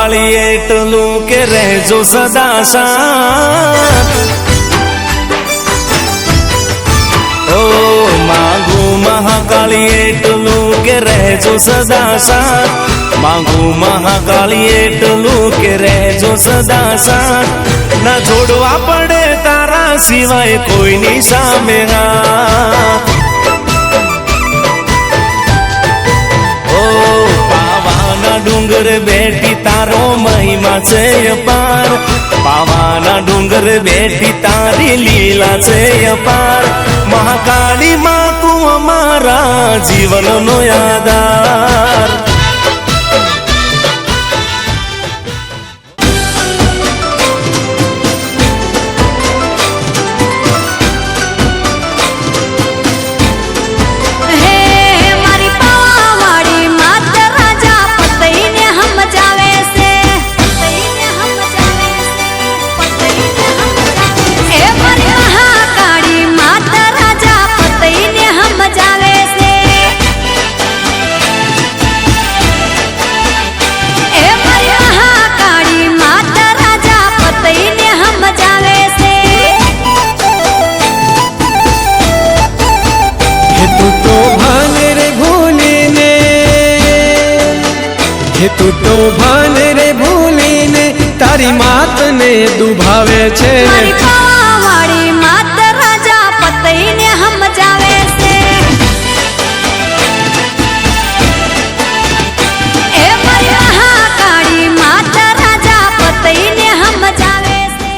મહાકાળી એટલું કે રહેજો સદા શાંત. ઓ માંગુ મહાકાળી એટલું કે રહેજો સદા શાંત. માંગુ મહાકાળી એટલું કે રહેજો સદા શાંત. ના જોડવા પડે તારા સિવાય કોઈની સામે હાથ. ડુંગર બેઠી તારો મહિમા છે અપાર. પાવાના ડુંગર બેઠી તારી લીલા છે અપાર. મહાકાળી માં તું અમારા જીવનનો આધાર. તું તો ભાન રે ભૂલીને તારી માત ને દુભાવે છે. મારી પાવાવાળી માત રાજા પતઈને સમજાવે છે. એ મારી મહાકાળી માત રાજા પતઈને સમજાવે છે.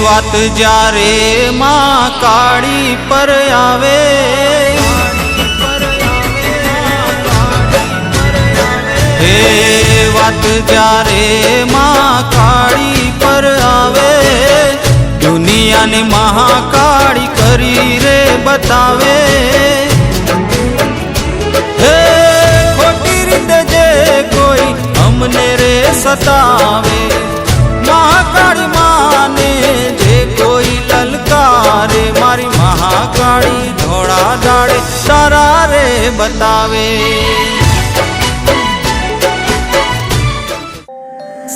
વાત જ્યારે માં કાળી પર આવે, હે વાત જ્યારે માં કાળી પર આવે, દુનિયાને મહાકાળી કરી રે બતાવે. હે ખોટી રીતે જે કોઈ અમને રે સતાવે, મહાકાળી માને જે કોઈ લલકારે, મારી મહાકાળી ધોળા દાડે તારા રે બતાવે.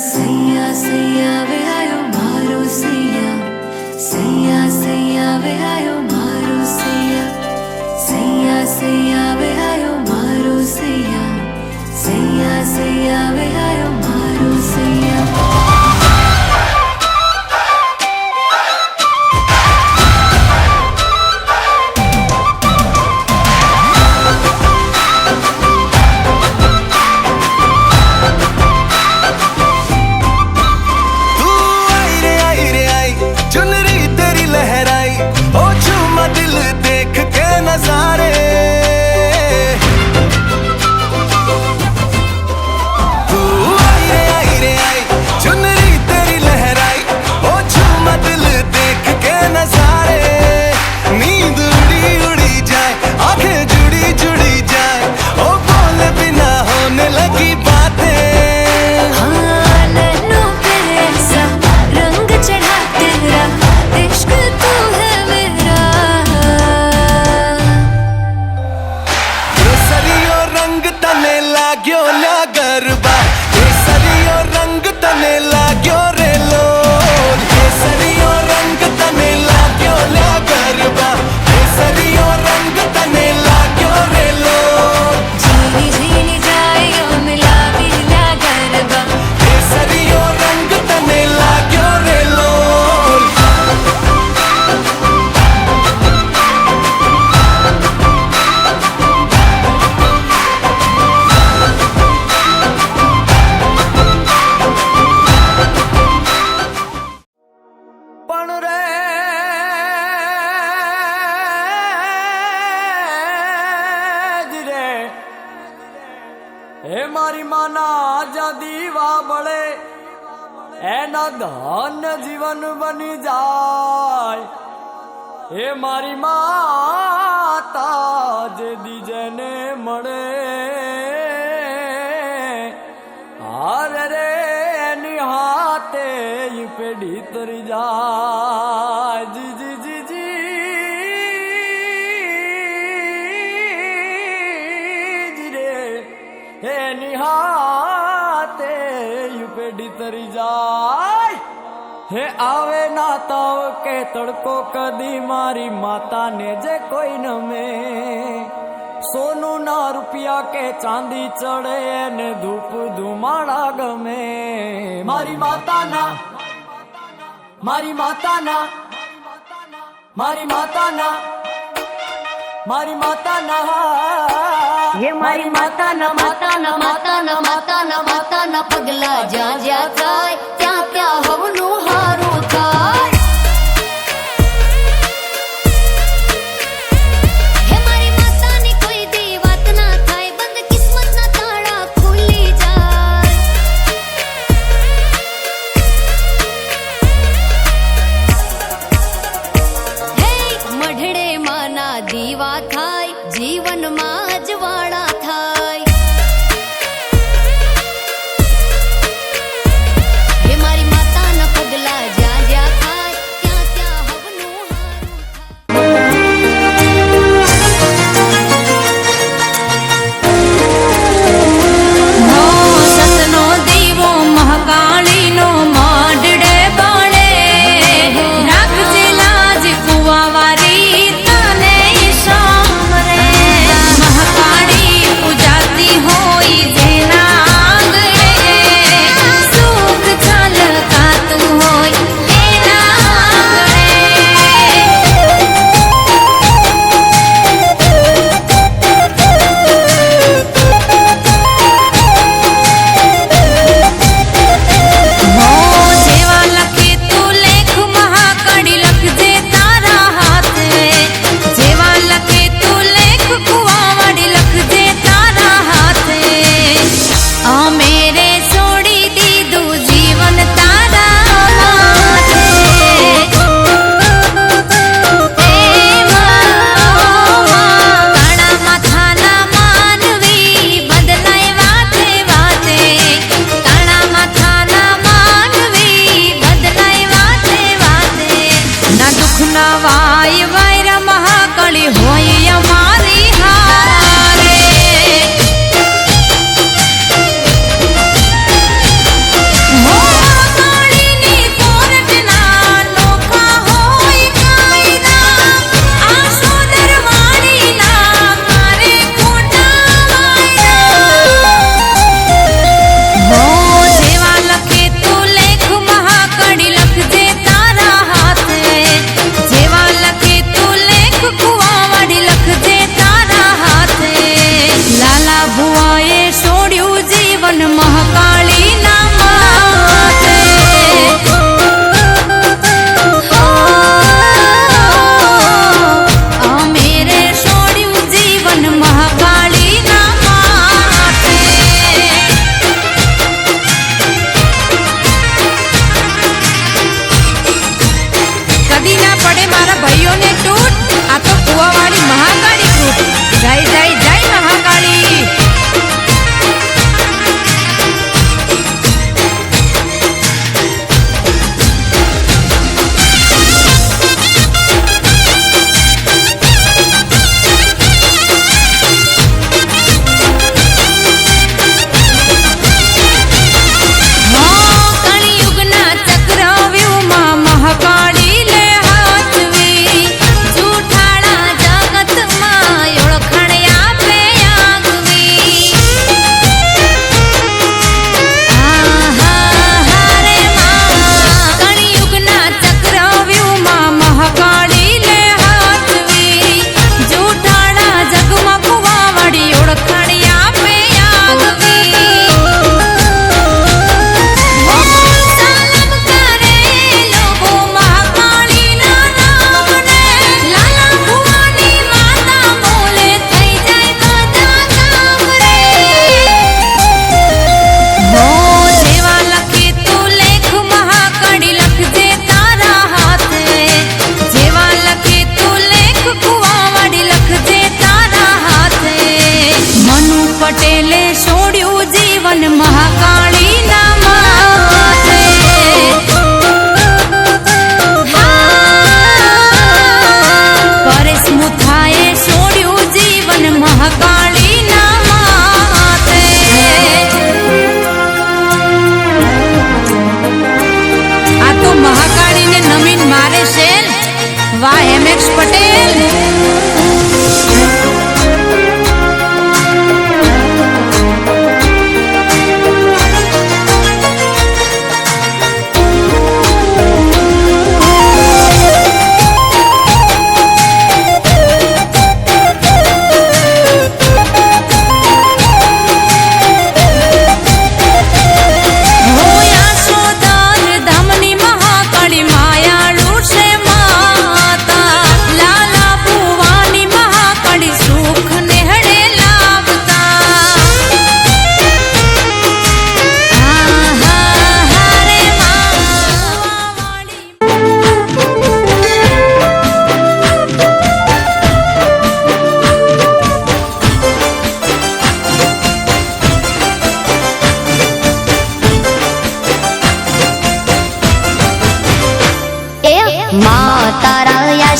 સૈયા સૈયા વે આયો મારો સૈયા, સૈયા સૈયા વે આયો મારો સૈયા, સૈયા સૈયા વે આયો મારો સૈયા, સૈયા સૈયા વે આયો મારો સૈયા. હે મારી માના આજા દીવા બળે એના ધન જીવન બની જાય. હે મારી માતા જે દીજને મળે અરે રે એની હાથે ઈ પેઢી તરી જાય જી જી જી જી રે એની હાથે ઈ પેઢી તરી જાય હે આવે ના તાવ કે તડકો કદી મારી માતાને જે કોઈ નમે સોનું ના રૂપિયા કે ચાંદી ચડે ને ધૂપ ધુમાડા ગમે મારી માતાના મારી માતાના મારી માતાના મારી માતાના ये मारी माताना माताना माताना माताना माताना पगला ज्યાં જ્યાં થાય ત્યાં ત્યાં હવનું હારું થાય હે મારી માતાની કોઈ દી વાત ના થાય બંધ કિસ્મતના તાળા ખુલી જાય હે મઢડે માના દીવા થાય જીવનમાં અજવાળા થાય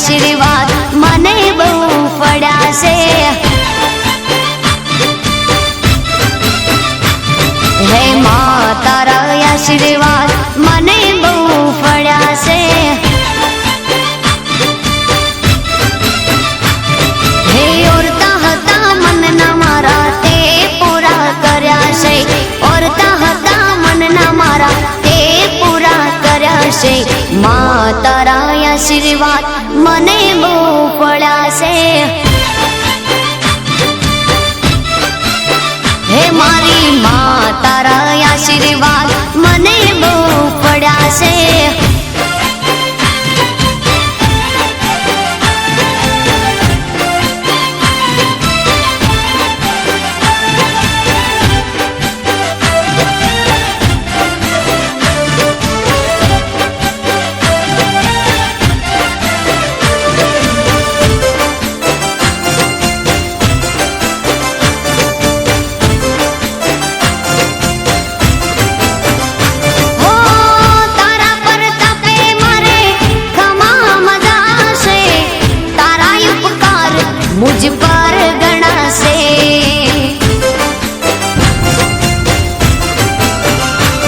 આશીર્વાદ મને બહુ પડ્યા છે. હે માં તારા આશીર્વાદ મને બહુ પડ્યા છે. હે ઓરતા હતા મનના મારા તે પૂરા કર્યા છે. ઓરતા હતા મનના મારા તે પૂરા કર્યા છે. માં તારા આશીર્વાદ મને બહુ પડ્યા છે. હે મારી માં તારા આશીર્વાદ મને બહુ પડ્યા છે. मुझ पर गणा से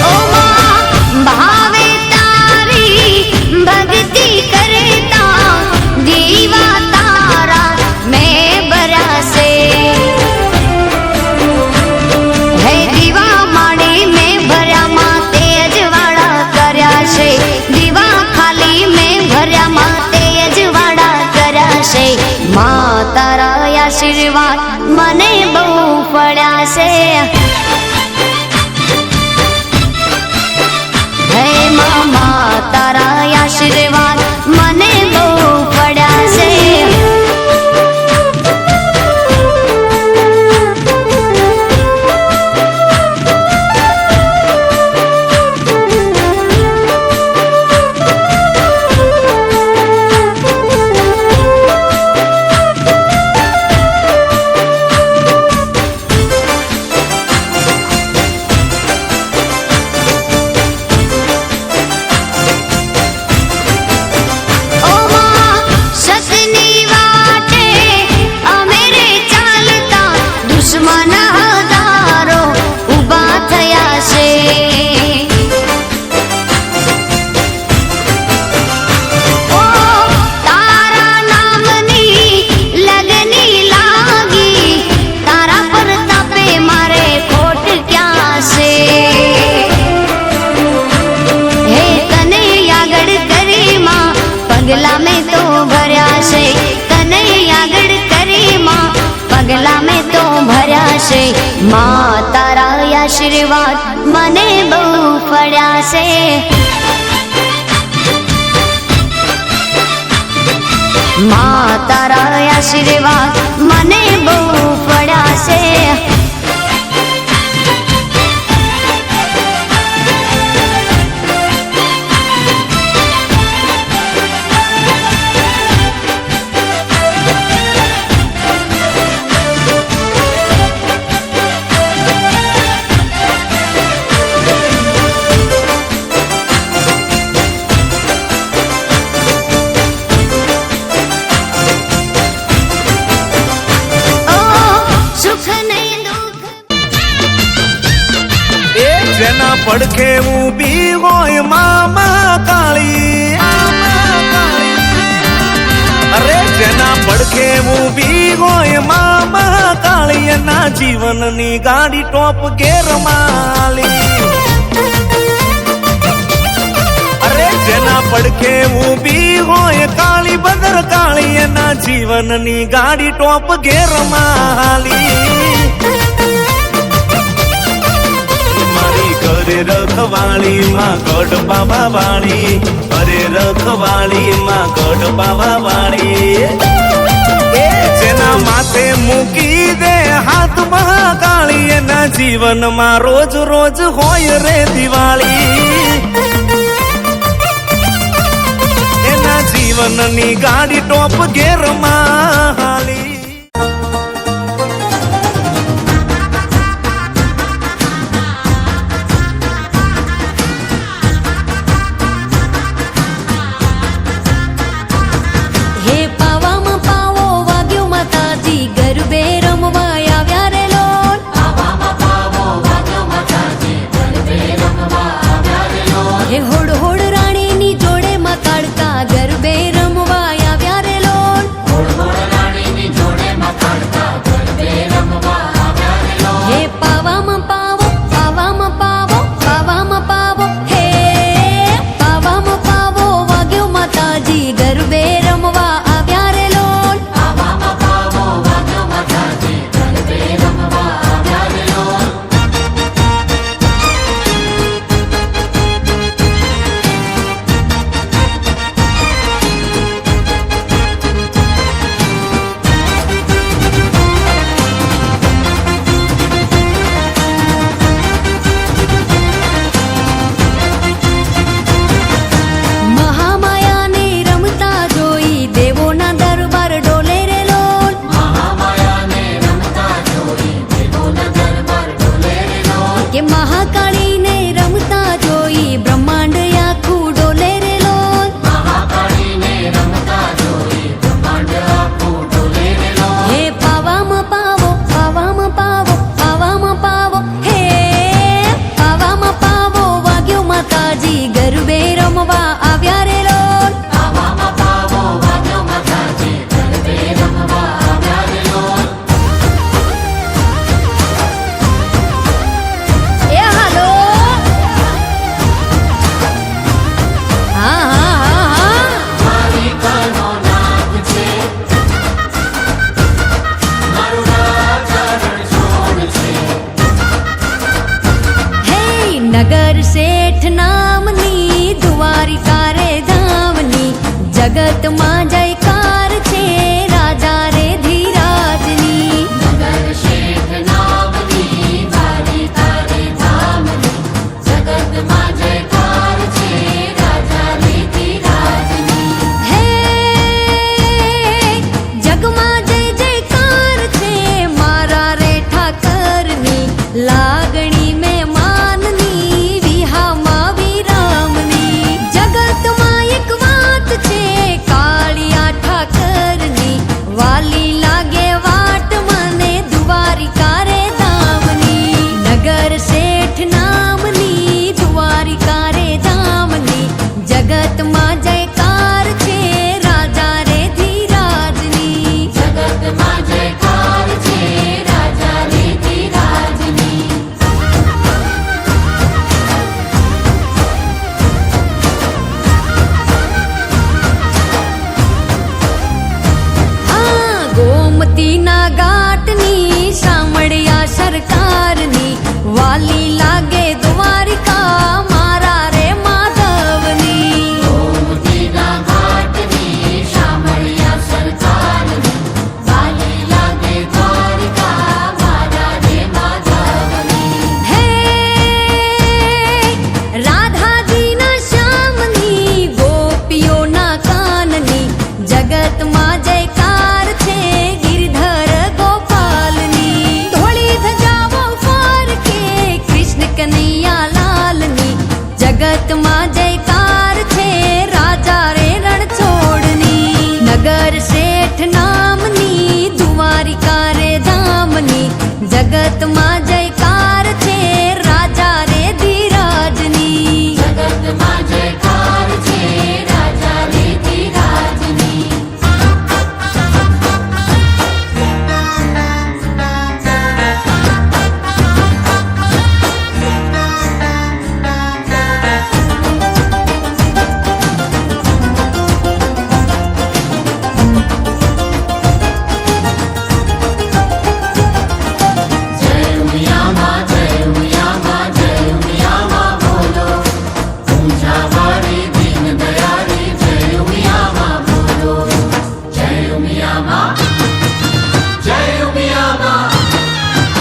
ओ मां भावे तारी भक्ति करता दीवा तारा मैं बरा से. है दीवा माड़ी में भर्या मां तेज वाड़ा कर्या છે. दीवा खाली में भर्या मां तेज वाड़ा કર્યા છે. માં તારા આશીર્વાદ મને બહુ પડ્યા છે. હે માં તારા આશીર્વાદ મને બહુ પડ્યા છે. દુશ્મન હજારો ઊભા થયા છે. ઓ તારા નામની લગની લાગી તારા પર તાપે મારે ખોટ ક્યાં છે. હે તને આગળ કરી માં પગલા મેં તો ભર્યા છે. તને આગળ કરી માં પગલા મેં તો ભર્યા છે. માં તારા આશીર્વાદ મને બહુ પડ્યા છે. માં તારા આશીર્વાદ મને બહુ પડ્યા છે. જેના પડખે ઊભી હોય મામા કાળી. અરે જેના પડખે ઊભી હોય મામા કાળી એના જીવનની ગાડી ટોપ ગેર માલી. અરે જેના પડખે ઊભી હોય કાળી બદર કાળી એના જીવનની ગાડી ટોપ ગેર માલી. અરે રખવાળી માં ગઢ બાબા વાળી. અરે રખવાળી માં ગઢ બાબા વાળી. જેના માથે મૂકી દે હાથ મહાકાળી એના જીવનમાં રોજ રોજ હોય રે દિવાળી. એના જીવનની ગાડી ટોપ ગેર માલી. હે માતાજી ગરબે રમવા આવ્યા રે લોલ. એ હાલો. હા હા હા હે નગર શેઠ નામની દ્વારિકા રે ધામની જગતમાં જયકાર છે રાજા રે ધીરાજની. નગર શેઠ નામની દ્વારિકા રે ધામની જગતમાં જયકાર છે રાજા રે ધીરાજની. હે જગમાં જય જયકાર છે મારા રે ઠાકરની લાગણી મેં માનની વિહામાં વિરામની. જગતમાં એક વાત છે કાળિયા ઠાકરની વાલી લાગે વાટ મને દ્વારિકા રે ધામની. નગર શેઠ નામની દ્વારિકા રે ધામની જગતમાં જયકાર છે રાજા રે ધીરાજની. જગતમાં જયકાર છે રાજા રે ધીરાજની. આ ગોમતીના ઘાટની સામળિયા સરકારની વાલી લાગે દ્વારિકા મારા રે માધવની. ગોમતીના ઘાટની સામળિયા સરકારની વાલી લાગે દ્વારિકા મારા રે માધવની. હે રાધાજીના શ્યામની ગોપીઓના કાનની જગતમાં જયકાર છે ગિરધર ગોપાલની. ધોળી ધજાઓ ફરકે કૃષ્ણ કનૈયા લાલની જગતમાં જયકાર છે રાજા રે રણછોડની. નગર શેઠ નામની દ્વારિકા રે ધામની જગતમાં જયકાર છે રાજા રે ધીરાજની. જગતમાં જયકાર છે રાજા રે ધીરાજની.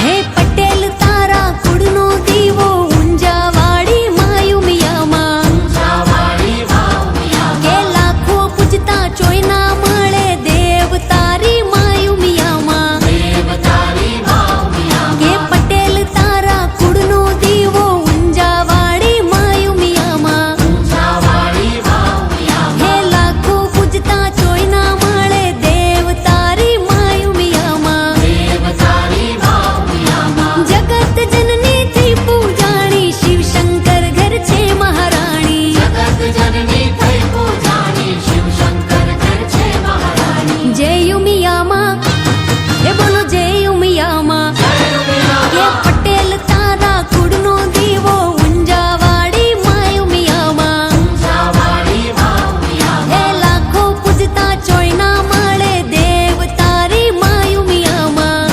હે પટેલ તારા કુળનો દીવો ઊંઝાવાળી માયુમિયામાં. કે લાખો પૂજતા ચોય ના મળે દેવ તારી માયુમિયામાં. કે પટેલ તારા કુળનો દીવો ઊંઝાવાળી માયુમિયામાં. હે લાખો પૂજતા ચોય ના મળે દેવ તારી માયુમિયામાં. જગત જનની થી પૂજાણી શિવ શંકર ઘર છે મહારાણી. જય ઉમિયામાં એ બોલો જય ઉમિયામાં. કે પટેલ તારા કુળનો દીવો ઊંઝાવાળી માયુમિયામાં. હે લાખો પૂજતા ચોય ના મળે દેવ તારી માયુમિયામાં.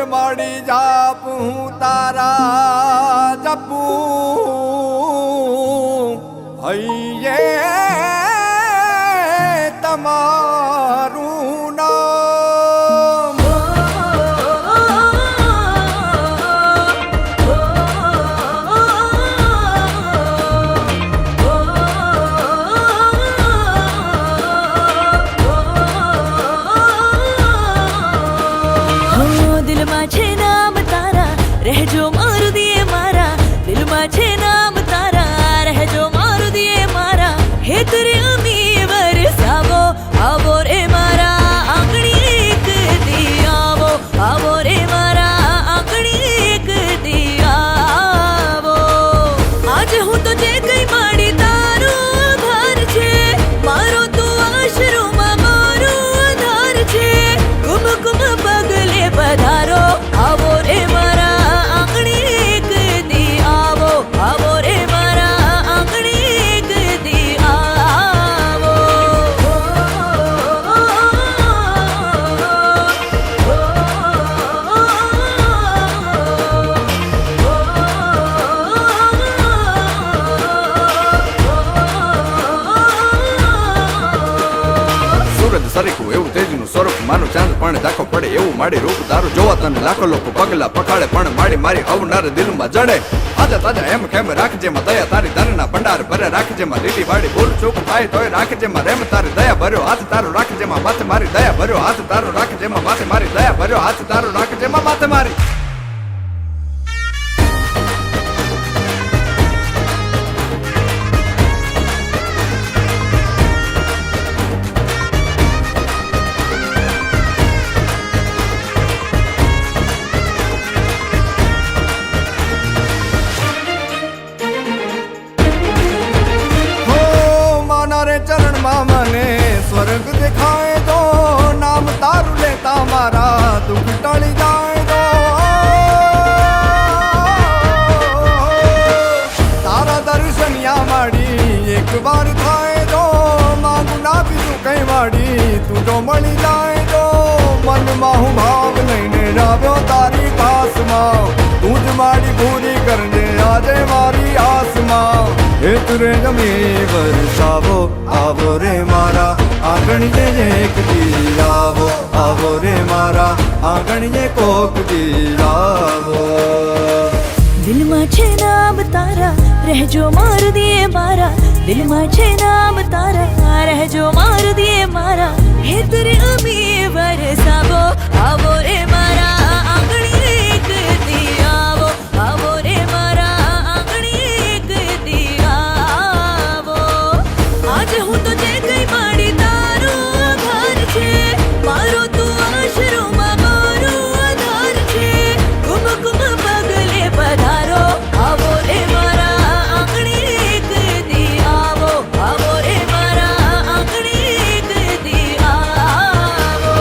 માડી જાપ હું તારા જપું હૈયે તમારું નામ દિલમાં છે નામ તારા રહેજો મારું દિયે મારા દિલમાં છે નામ તારા રહેજો મારું દિયે મારા હે તેરે અમી વરસાવો આવો રે મારા આંગણી એક દી આવો રે મારા આંગણી એક દી આવો આજ હું તો જે કઈ માડી તારો આભાર છે મારો તું આશરોમાં મારો આધાર છે કુમ કુમ પગલે પધારો આવો રે મારા આંગણી એક દી આવો રે મારા આંગણી એક દી આવો સૂરજ સરીખું એવું તેજનું સ્વરૂપ માનું ચાંદ પણ દાખો પડે એવું માડી રૂપ તારું જોવા તને લાખો લોકો પગલા પખાડે પણ માડી મારી અવનાર દિલમાં જડે તાજા તાજા એમ ખેમ રાખજે માં દયા તારી ધનના ભંડાર ભરે રાખજે માં લીટી વાડી બોલ ચૂક થાય તોય રાખજે માં રેમ તારી દયા ભર્યો હાથ તારો રાખજે માં માથે મારી દયા ભર્યો હાથ તારો રાખજે માં માથે મારી દયા ભર્યો હાથ તારો રાખજે માં માથે મારી હો માના રે ચરણમાં મને સ્વર્ગ દેખાય તો નામ તારું લેતા મારા દુઃખ ટળી જાય તો તારા દર્શનિયા માડી એક વાર થાય તો માંગુ ના બીજું કઈ માડી તું તો મળી જાય તો મનમાં હું ભાવ લઈને આવ્યો તારી પાસમાં તું જ મારી પૂરી કરજે આજે મારી આસમાં હે તુરે જમી વરસાવો આવો રે મારા આંગણીએ એક દી આવો રે મારા આંગણીએ કોક દી આવો દિલમાં છે નામ તારા રહેજો મારું દિયે મારા દિલમાં છે નામ તારા રહેજો મારું દિયે મારા હે તેરે અમી વરસાવો આવો રે મારા આંગણી એક દી આવો રે મારા આંગણી એક દી આવો આજ હું તો જે કઈ માડી તારો આભાર છે મારો તું આશરોમાં મારો આધાર છે કુમ કુમ પગલે પધારો આવો રે મારા આંગણી એક દી આવો રે મારા આંગણી એક દી આવો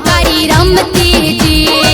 તારી રમતી જી